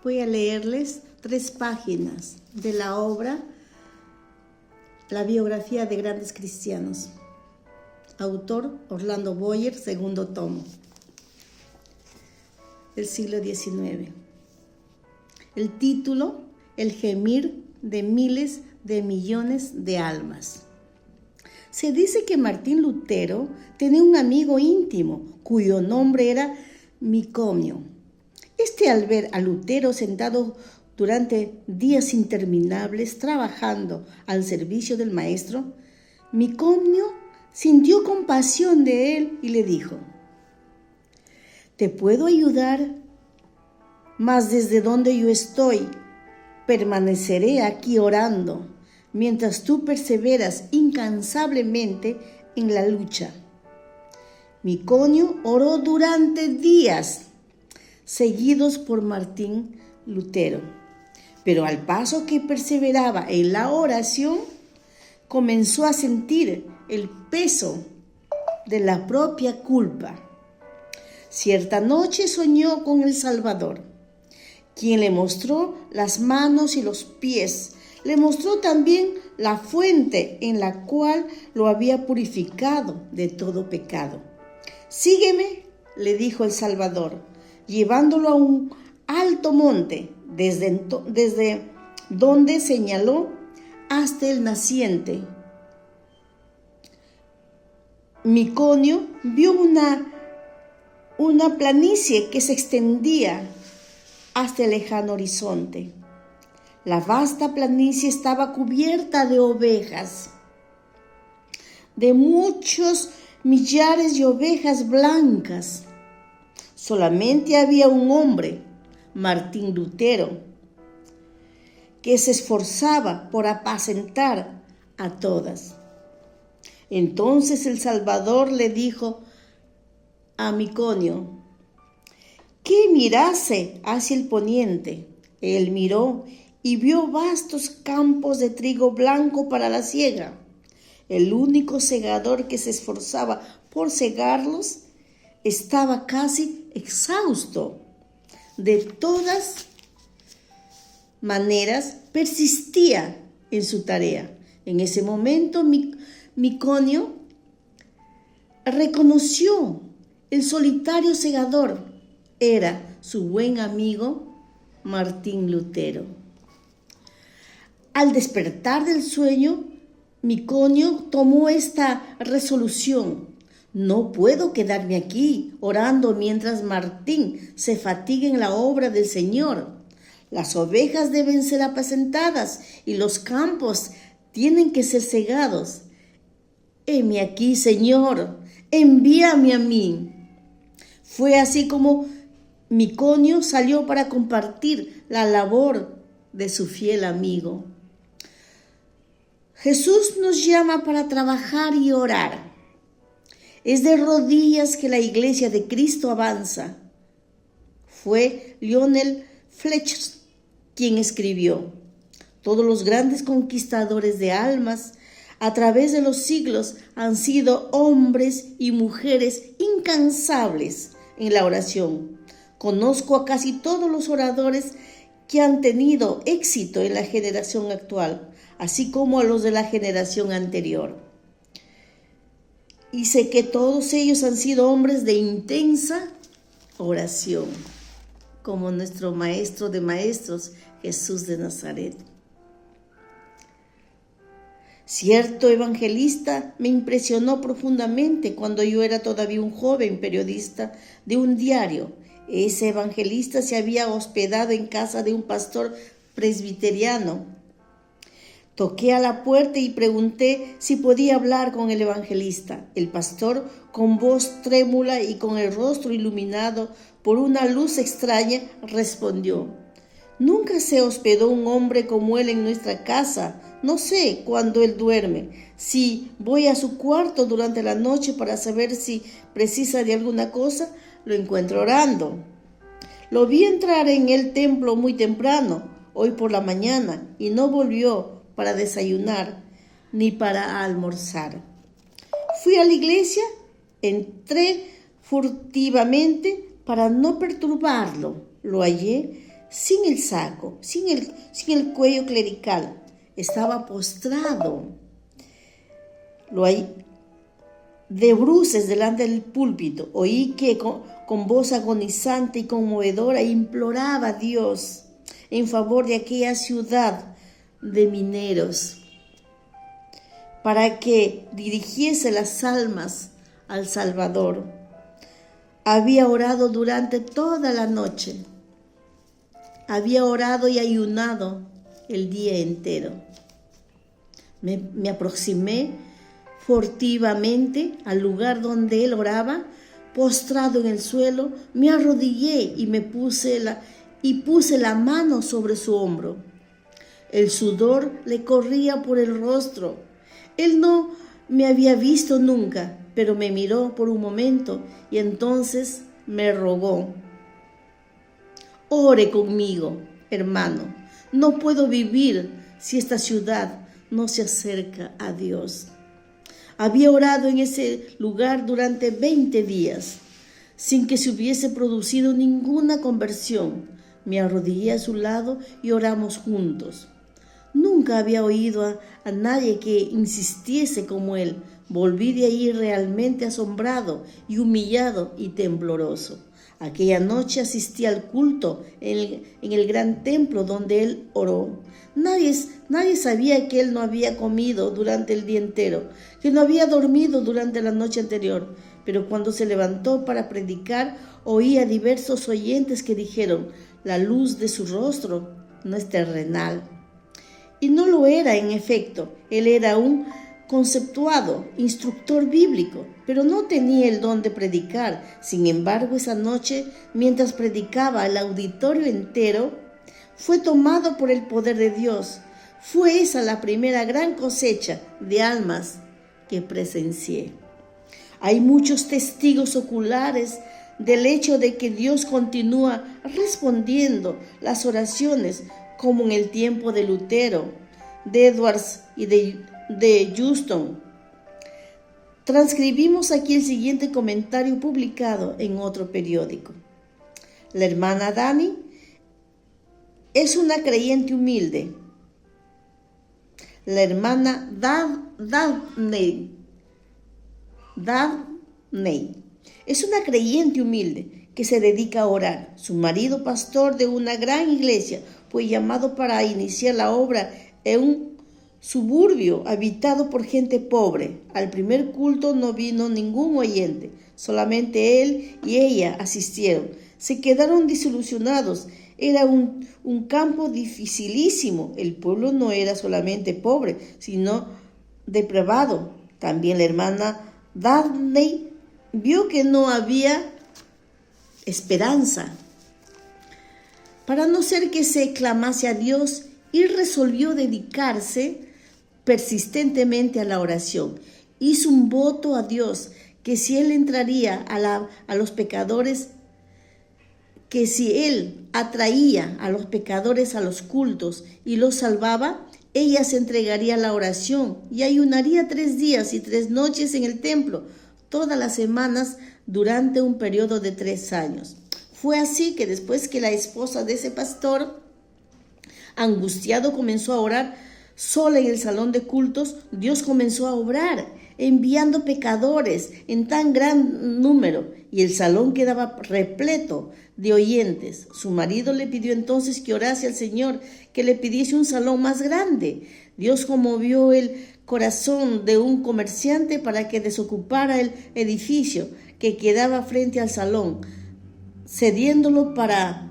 Voy a leerles 3 páginas de la obra La biografía de grandes cristianos. Autor Orlando Boyer, segundo tomo, del siglo XIX. El título: El gemir de miles de millones de almas. Se dice que Martín Lutero tenía un amigo íntimo cuyo nombre era Micomio. Al ver a Lutero sentado durante días interminables trabajando al servicio del maestro, Micomio sintió compasión de él y le dijo: «Te puedo ayudar, mas desde donde yo estoy, permaneceré aquí orando, mientras tú perseveras incansablemente en la lucha». Micomio oró durante días seguidos por Martín Lutero, pero al paso que perseveraba en la oración, comenzó a sentir el peso de la propia culpa. Cierta noche soñó con el Salvador, quien le mostró las manos y los pies. Le mostró también la fuente en la cual lo había purificado de todo pecado. «Sígueme», le dijo el Salvador, llevándolo a un alto monte, desde donde señaló hasta el naciente. Micomio vio una planicie que se extendía hasta el lejano horizonte. La vasta planicie estaba cubierta de ovejas, de muchos millares de ovejas blancas. Solamente había un hombre, Martín Lutero, que se esforzaba por apacentar a todas. Entonces el Salvador le dijo a Micomio que mirase hacia el poniente. Él miró y vio vastos campos de trigo blanco para la siega. El único segador que se esforzaba por segarlos estaba casi exhausto. De todas maneras, persistía en su tarea. En ese momento, Micomio reconoció el solitario segador. Era su buen amigo Martín Lutero. Al despertar del sueño, Micomio tomó esta resolución: «No puedo quedarme aquí orando mientras Martín se fatiga en la obra del Señor. Las ovejas deben ser apacentadas y los campos tienen que ser segados. Heme aquí, Señor, envíame a mí». Fue así como Micomio salió para compartir la labor de su fiel amigo. Jesús nos llama para trabajar y orar. Es de rodillas que la Iglesia de Cristo avanza. Fue Lionel Fletcher quien escribió: «Todos los grandes conquistadores de almas a través de los siglos han sido hombres y mujeres incansables en la oración. Conozco a casi todos los oradores que han tenido éxito en la generación actual, así como a los de la generación anterior. Y sé que todos ellos han sido hombres de intensa oración, como nuestro maestro de maestros, Jesús de Nazaret. Cierto evangelista me impresionó profundamente cuando yo era todavía un joven periodista de un diario. Ese evangelista se había hospedado en casa de un pastor presbiteriano. Toqué a la puerta y pregunté si podía hablar con el evangelista. El pastor, con voz trémula y con el rostro iluminado por una luz extraña, respondió: «Nunca se hospedó un hombre como él en nuestra casa. No sé cuándo él duerme. Si voy a su cuarto durante la noche para saber si precisa de alguna cosa, lo encuentro orando. Lo vi entrar en el templo muy temprano, hoy por la mañana, y no volvió para desayunar ni para almorzar. Fui a la iglesia, entré furtivamente para no perturbarlo. Lo hallé sin el saco, sin el cuello clerical. Estaba postrado. Lo hay de bruces delante del púlpito. Oí que con voz agonizante y conmovedora imploraba a Dios en favor de aquella ciudad de mineros, para que dirigiese las almas al Salvador. Había orado durante toda la noche. Había orado y ayunado el día entero. Me aproximé furtivamente al lugar donde él oraba. Postrado en el suelo, me arrodillé y puse la mano sobre su hombro. El sudor le corría por el rostro. Él no me había visto nunca, pero me miró por un momento y entonces me rogó: ore conmigo, hermano. No puedo vivir si esta ciudad no se acerca a Dios. Había orado en ese lugar durante 20 días, sin que se hubiese producido ninguna conversión. Me arrodillé a su lado y oramos juntos. Nunca había oído a nadie que insistiese como él. Volví de allí realmente asombrado y humillado y tembloroso. Aquella noche asistí al culto en el gran templo donde él oró. Nadie sabía que él no había comido durante el día entero, que no había dormido durante la noche anterior. Pero cuando se levantó para predicar, oí a diversos oyentes que dijeron: la luz de su rostro no es terrenal. Y no lo era, en efecto. Él era un conceptuado, instructor bíblico, pero no tenía el don de predicar. Sin embargo, esa noche, mientras predicaba, el auditorio entero fue tomado por el poder de Dios. Fue esa la primera gran cosecha de almas que presencié. Hay muchos testigos oculares del hecho de que Dios continúa respondiendo las oraciones, como en el tiempo de Lutero, de Edwards y de Justin. Transcribimos aquí el siguiente comentario publicado en otro periódico. La hermana Dani es una creyente humilde. La hermana Dabney es una creyente humilde que se dedica a orar. Su marido, pastor de una gran iglesia, fue llamado para iniciar la obra en un suburbio habitado por gente pobre. Al primer culto no vino ningún oyente, solamente él y ella asistieron. Se quedaron desilusionados. Era un campo dificilísimo. El pueblo no era solamente pobre, sino depravado. También la hermana Dabney vio que no había esperanza, para no ser que se clamase a Dios, y resolvió dedicarse persistentemente a la oración. Hizo un voto a Dios que si él entraría a los pecadores, que si él atraía a los pecadores a los cultos y los salvaba, ella se entregaría a la oración y ayunaría 3 días y 3 noches en el templo, todas las semanas durante un periodo de 3 años. Fue así que después que la esposa de ese pastor, angustiado, comenzó a orar sola en el salón de cultos, Dios comenzó a obrar, enviando pecadores en tan gran número, y el salón quedaba repleto de oyentes. Su marido le pidió entonces que orase al Señor, que le pidiese un salón más grande. Dios conmovió el corazón de un comerciante para que desocupara el edificio que quedaba frente al salón, cediéndolo para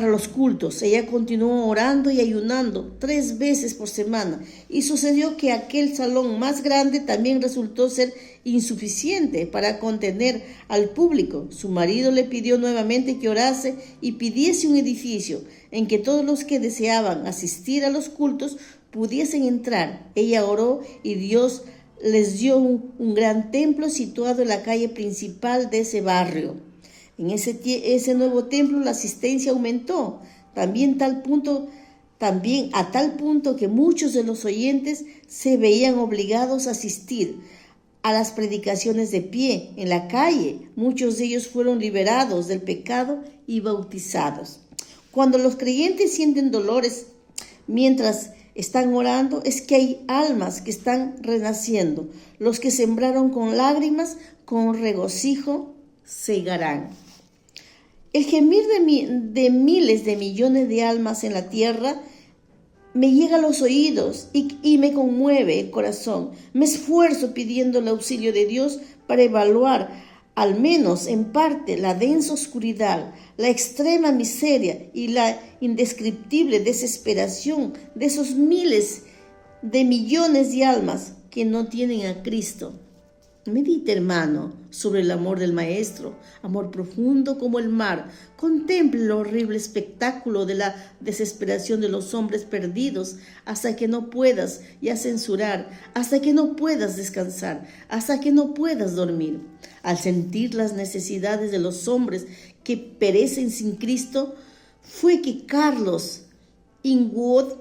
los cultos. Ella continuó orando y ayunando 3 veces por semana, y sucedió que aquel salón más grande también resultó ser insuficiente para contener al público. Su marido le pidió nuevamente que orase y pidiese un edificio en que todos los que deseaban asistir a los cultos pudiesen entrar. Ella oró y Dios les dio un gran templo situado en la calle principal de ese barrio. En ese nuevo templo la asistencia aumentó, también a tal punto que muchos de los oyentes se veían obligados a asistir a las predicaciones de pie en la calle. Muchos de ellos fueron liberados del pecado y bautizados. Cuando los creyentes sienten dolores mientras están orando, es que hay almas que están renaciendo. Los que sembraron con lágrimas, con regocijo, segarán. El gemir de miles de millones de almas en la tierra me llega a los oídos y me conmueve el corazón. Me esfuerzo pidiendo el auxilio de Dios para evaluar, al menos en parte, la densa oscuridad, la extrema miseria y la indescriptible desesperación de esos miles de millones de almas que no tienen a Cristo. Medita, hermano, sobre el amor del Maestro, amor profundo como el mar. Contemple el horrible espectáculo de la desesperación de los hombres perdidos hasta que no puedas ya censurar, hasta que no puedas descansar, hasta que no puedas dormir. Al sentir las necesidades de los hombres que perecen sin Cristo, fue que Carlos Inwood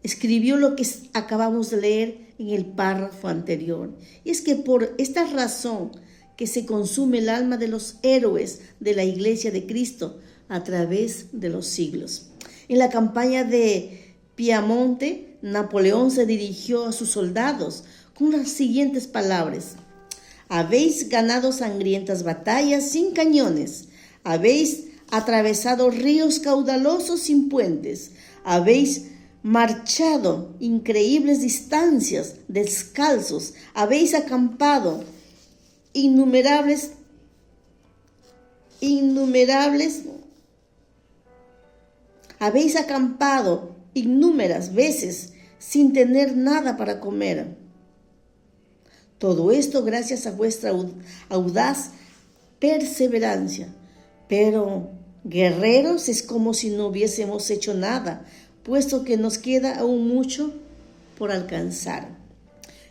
escribió lo que acabamos de leer en el párrafo anterior. Y es que por esta razón que se consume el alma de los héroes de la Iglesia de Cristo a través de los siglos. En la campaña de Piamonte, Napoleón se dirigió a sus soldados con las siguientes palabras: habéis ganado sangrientas batallas sin cañones, habéis atravesado ríos caudalosos sin puentes, habéis marchado increíbles distancias descalzos, habéis acampado innumerables veces sin tener nada para comer. Todo esto gracias a vuestra audaz perseverancia. Pero, guerreros, es como si no hubiésemos hecho nada, puesto que nos queda aún mucho por alcanzar.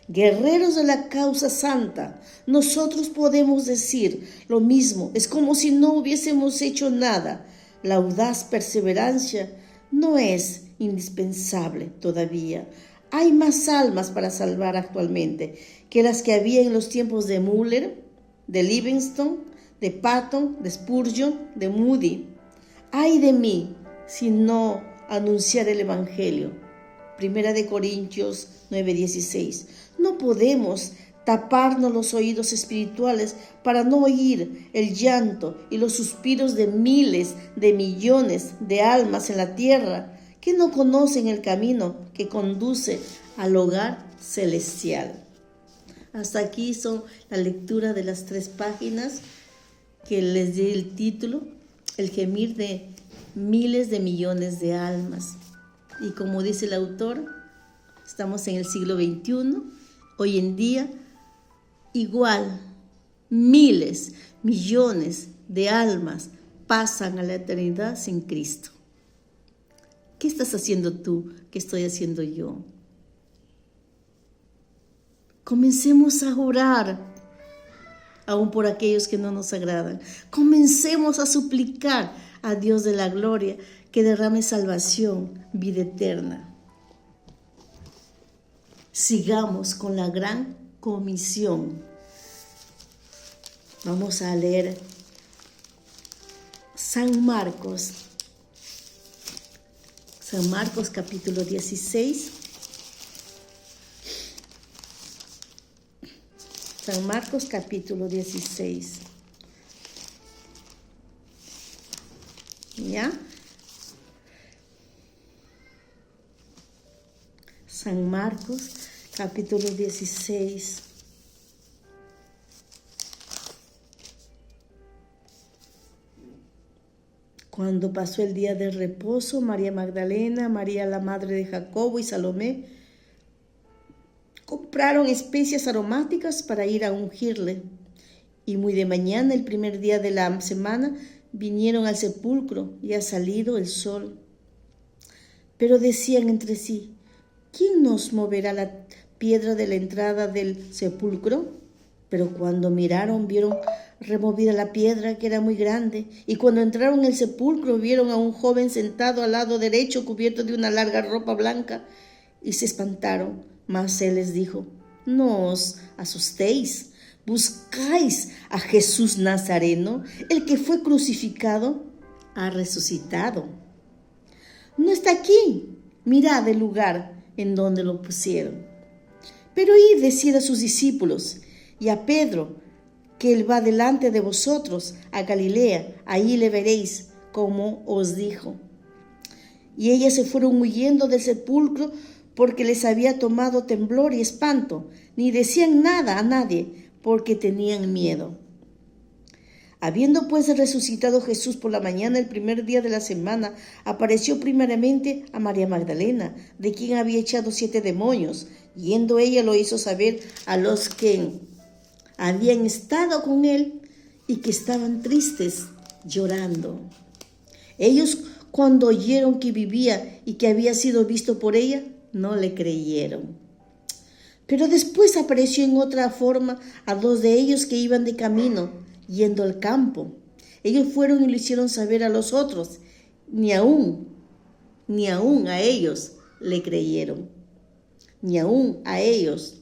Guerreros de la causa santa, nosotros podemos decir lo mismo, es como si no hubiésemos hecho nada. La audaz perseverancia no es indispensable todavía. Hay más almas para salvar actualmente que las que había en los tiempos de Müller, de Livingstone, de Patton, de Spurgeon, de Moody. Ay de mí si no anunciar el Evangelio. 1 Corintios 9:16. No podemos taparnos los oídos espirituales para no oír el llanto y los suspiros de miles de millones de almas en la tierra que no conocen el camino que conduce al hogar celestial. Hasta aquí son la lectura de las 3 páginas que les di el título, el gemir de miles de millones de almas. Y como dice el autor, estamos en el siglo XXI, hoy en día, igual, miles, millones de almas pasan a la eternidad sin Cristo. ¿Qué estás haciendo tú? ¿Qué estoy haciendo yo? Comencemos a orar aún por aquellos que no nos agradan. Comencemos a suplicar a Dios de la gloria que derrame salvación, vida eterna. Sigamos con la gran comisión. Vamos a leer San Marcos capítulo 16. San Marcos capítulo 16. ¿Ya? San Marcos capítulo 16. Cuando pasó el día de reposo, María Magdalena, María la madre de Jacobo y Salomé compraron especias aromáticas para ir a ungirle. Y muy de mañana, el primer día de la semana, vinieron al sepulcro y ha salido el sol. Pero decían entre sí: ¿quién nos moverá la piedra de la entrada del sepulcro? Pero cuando miraron, vieron removida la piedra, que era muy grande. Y cuando entraron en el sepulcro, vieron a un joven sentado al lado derecho, cubierto de una larga ropa blanca, y se espantaron. Mas él les dijo: no os asustéis, buscáis a Jesús Nazareno, el que fue crucificado. ha resucitado. No está aquí. Mirad el lugar en donde lo pusieron. Pero id, decid a sus discípulos y a Pedro, que él va delante de vosotros a Galilea, ahí le veréis, como os dijo. Y ellas se fueron huyendo del sepulcro porque les había tomado temblor y espanto, ni decían nada a nadie porque tenían miedo. Habiendo pues resucitado Jesús por la mañana, el primer día de la semana, apareció primeramente a María Magdalena, de quien había echado 7 demonios. Yendo ella lo hizo saber a los que habían estado con él y que estaban tristes, llorando. Ellos, cuando oyeron que vivía y que había sido visto por ella, no le creyeron. Pero después apareció en otra forma a 2 de ellos que iban de camino, yendo al campo. Ellos fueron y lo hicieron saber a los otros, ni aún a ellos le creyeron, ni aún a ellos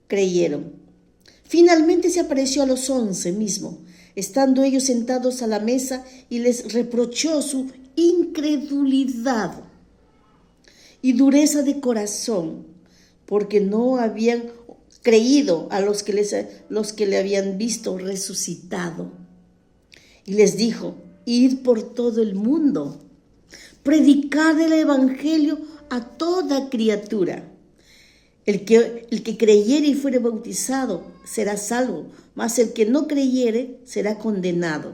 creyeron. Finalmente se apareció a los 11 mismo, estando ellos sentados a la mesa, y les reprochó su incredulidad y dureza de corazón, porque no habían creído a los que le habían visto resucitado. Y les dijo: id por todo el mundo, predicad el evangelio a toda criatura. El que creyere y fuere bautizado será salvo, mas el que no creyere será condenado.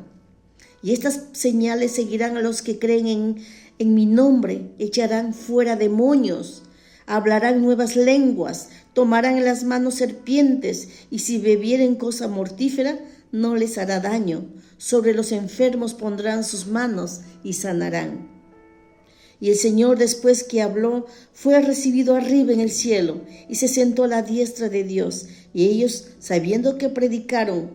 Y estas señales seguirán a los que creen en mi nombre: echarán fuera demonios, hablarán nuevas lenguas, tomarán en las manos serpientes, y si bebieren cosa mortífera, no les hará daño. Sobre los enfermos pondrán sus manos y sanarán. Y el Señor, después que habló, fue recibido arriba en el cielo y se sentó a la diestra de Dios. Y ellos, sabiendo que predicaron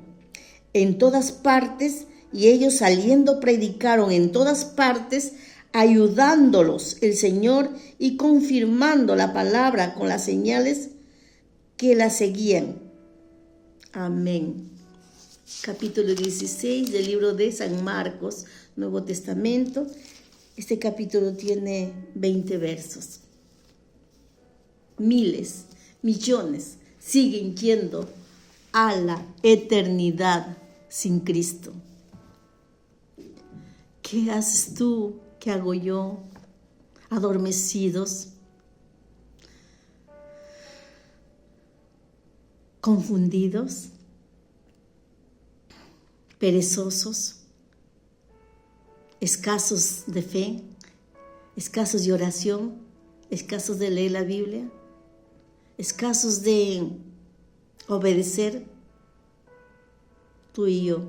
en todas partes, y ellos saliendo predicaron en todas partes, ayudándolos el Señor y confirmando la palabra con las señales que la seguían. Amén. Capítulo 16 del libro de San Marcos, Nuevo Testamento. Este capítulo tiene 20 versos. Miles, millones siguen yendo a la eternidad sin Cristo. ¿Qué haces tú? ¿Qué hago yo? Adormecidos, confundidos, perezosos, escasos de fe, escasos de oración, escasos de leer la Biblia, escasos de obedecer. Tú y yo,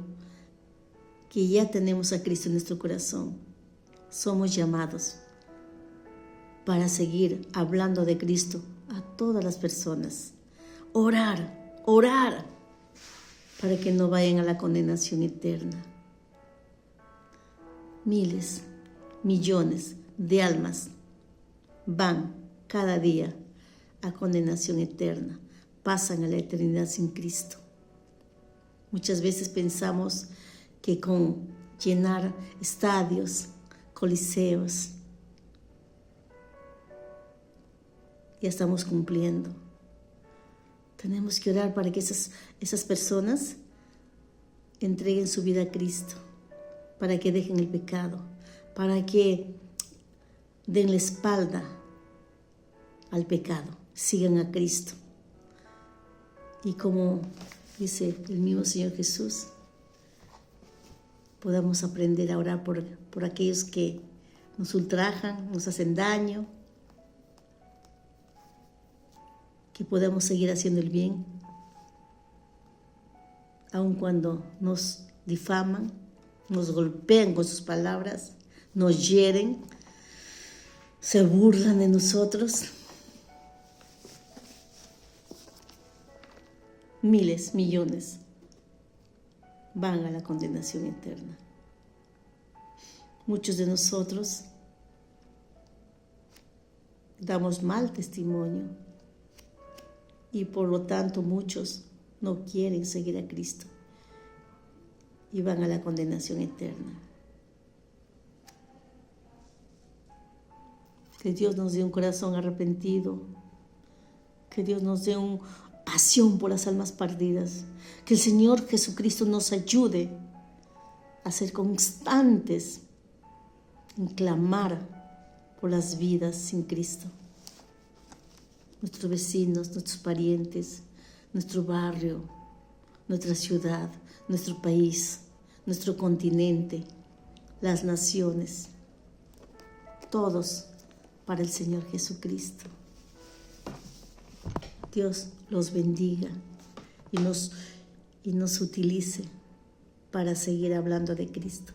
que ya tenemos a Cristo en nuestro corazón, somos llamados para seguir hablando de Cristo a todas las personas. Orar para que no vayan a la condenación eterna. Miles, millones de almas van cada día a condenación eterna, pasan a la eternidad sin Cristo. Muchas veces pensamos que con llenar estadios, coliseos, ya estamos cumpliendo. Tenemos que orar para que esas personas entreguen su vida a Cristo, para que dejen el pecado, para que den la espalda al pecado, sigan a Cristo. Y como dice el mismo Señor Jesús, podamos aprender a orar por aquellos que nos ultrajan, nos hacen daño, que podamos seguir haciendo el bien, aun cuando nos difaman, nos golpean con sus palabras, nos hieren, se burlan de nosotros. Miles, millones van a la condenación eterna. Muchos de nosotros damos mal testimonio y por lo tanto muchos no quieren seguir a Cristo. y van a la condenación eterna. Que Dios nos dé un corazón arrepentido, que Dios nos dé una pasión por las almas perdidas, que el Señor Jesucristo nos ayude a ser constantes en clamar por las vidas sin Cristo. Nuestros vecinos, nuestros parientes, nuestro barrio, nuestra ciudad, nuestro país, nuestro continente, las naciones, todos para el Señor Jesucristo. Dios los bendiga y nos utilice para seguir hablando de Cristo.